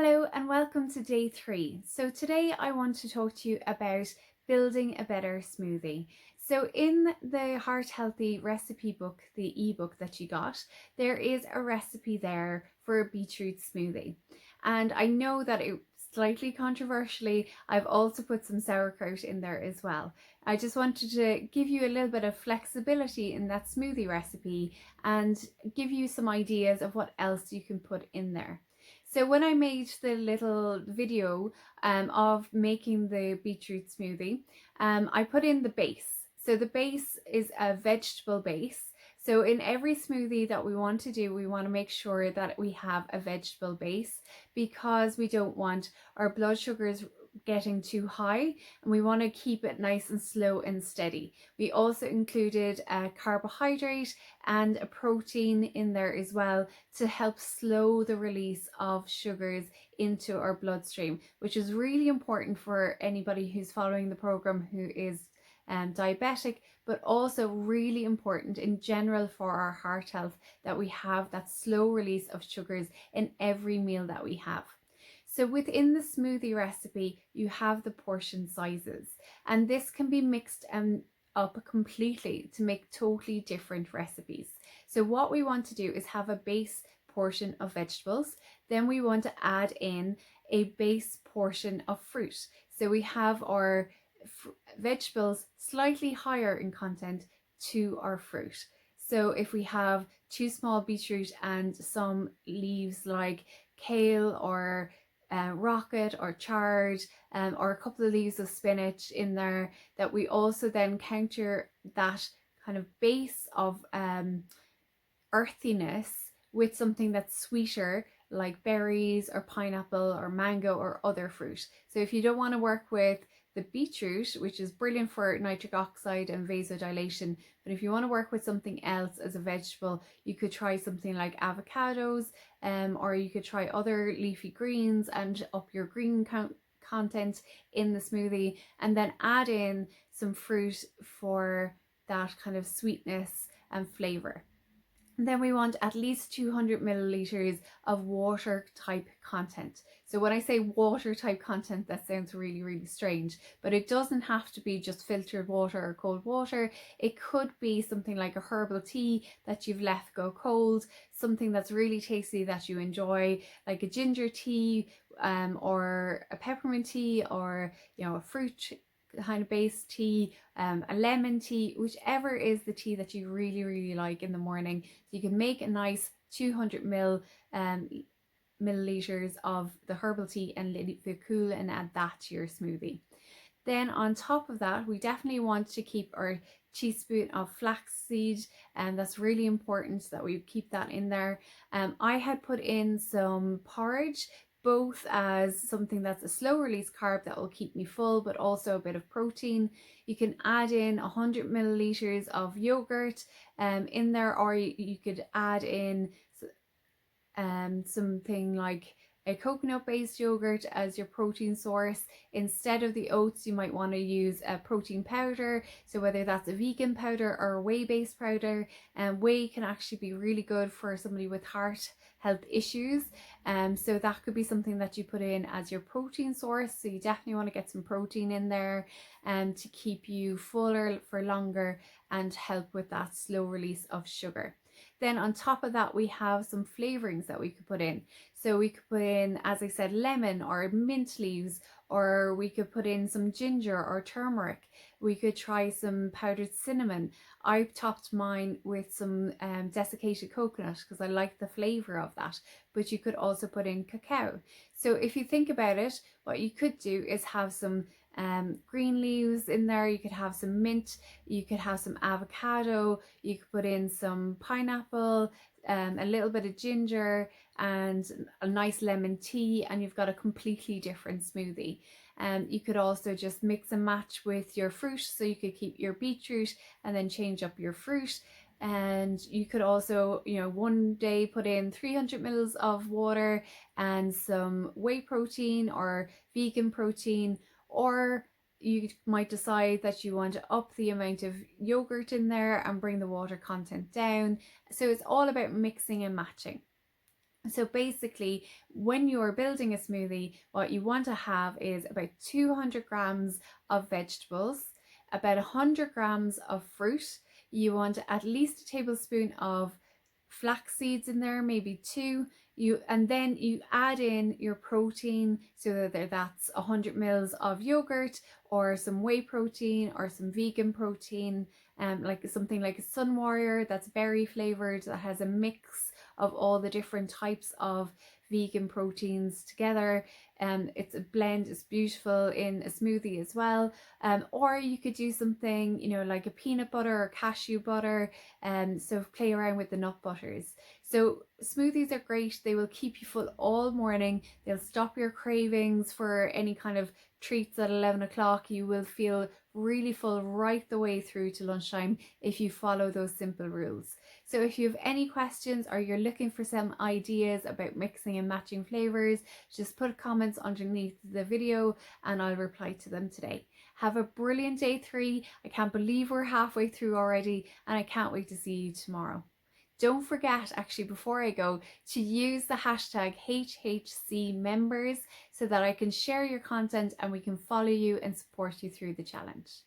Hello and welcome to day 3. So today I want to talk to you about building a better smoothie. So in the Heart Healthy recipe book, the ebook that you got, there is a recipe there for a beetroot smoothie. And I know that it slightly controversially, I've also put some sauerkraut in there as well. I just wanted to give you a little bit of flexibility in that smoothie recipe and give you some ideas of what else you can put in there. So when I made the little video of making the beetroot smoothie, I put in the base. So the base is a vegetable base. So in every smoothie that we want to do, we want to make sure that we have a vegetable base because we don't want our blood sugars getting too high, and we want to keep it nice and slow and steady. We also included a carbohydrate and a protein in there as well to help slow the release of sugars into our bloodstream, which is really important for anybody who's following the program who is diabetic, but also really important in general for our heart health that we have that slow release of sugars in every meal that we have. So within the smoothie recipe, you have the portion sizes, and this can be mixed up completely to make totally different recipes. So what we want to do is have a base portion of vegetables, then we want to add in a base portion of fruit. So we have our vegetables slightly higher in content to our fruit. So if we have 2 small beetroot and some leaves like kale or rocket or chard, or a couple of leaves of spinach in there, that we also then counter that kind of base of earthiness with something that's sweeter like berries or pineapple or mango or other fruit. So if you don't want to work with the beetroot, which is brilliant for nitric oxide and vasodilation, but if you want to work with something else as a vegetable, you could try something like avocados, or you could try other leafy greens and up your green content in the smoothie, and then add in some fruit for that kind of sweetness and flavor. And then we want at least 200 milliliters of water type content. So when I say water type content, that sounds really, really strange, but it doesn't have to be just filtered water or cold water. It could be something like a herbal tea that you've left go cold, something that's really tasty that you enjoy, like a ginger tea, or a peppermint tea, or a fruit kind of base tea, a lemon tea, whichever is the tea that you really, really like in the morning. So you can make a nice 200 milliliters of the herbal tea and let it cool and add that to your smoothie. Then on top of that, we definitely want to keep our teaspoon of flaxseed, and that's really important that we keep that in there. I had put in some porridge, both as something that's a slow release carb that will keep me full, but also a bit of protein. You can add in 100 milliliters of yogurt in there, or you could add in something like a coconut-based yogurt as your protein source. Instead of the oats, you might want to use a protein powder. So whether that's a vegan powder or a whey-based powder, whey can actually be really good for somebody with heart health issues. So that could be something that you put in as your protein source. So you definitely want to get some protein in there to keep you fuller for longer and help with that slow release of sugar. Then on top of that, we have some flavorings that we could put in. So we could put in, as I said, lemon or mint leaves, or we could put in some ginger or turmeric. We could try some powdered cinnamon. I topped mine with some desiccated coconut because I like the flavor of that, but you could also put in cacao. So if you think about it, what you could do is have some green leaves in there, you could have some mint, you could have some avocado, you could put in some pineapple, a little bit of ginger and a nice lemon tea, and you've got a completely different smoothie. You could also just mix and match with your fruit, so you could keep your beetroot and then change up your fruit. And you could also, one day put in 300 mils of water and some whey protein or vegan protein, or you might decide that you want to up the amount of yogurt in there and bring the water content down. So it's all about mixing and matching. So basically, when you're building a smoothie, what you want to have is about 200 grams of vegetables, about 100 grams of fruit. You want at least a tablespoon of flax seeds in there, maybe two. And then you add in your protein, so that that's 100 mils of yogurt or some whey protein or some vegan protein, like something like a Sun Warrior that's berry flavored, that has a mix of all the different types of vegan proteins together. It's a blend, it's beautiful in a smoothie as well. Or you could do something, like a peanut butter or cashew butter. So play around with the nut butters. So smoothies are great. They will keep you full all morning. They'll stop your cravings for any kind of treats at 11 o'clock. You will feel really full right the way through to lunchtime if you follow those simple rules. So if you have any questions or you're looking for some ideas about mixing and matching flavors, just put comments underneath the video and I'll reply to them today. Have a brilliant day 3. I can't believe we're halfway through already, and I can't wait to see you tomorrow. Don't forget, actually, before I go, to use the hashtag HHCmembers so that I can share your content and we can follow you and support you through the challenge.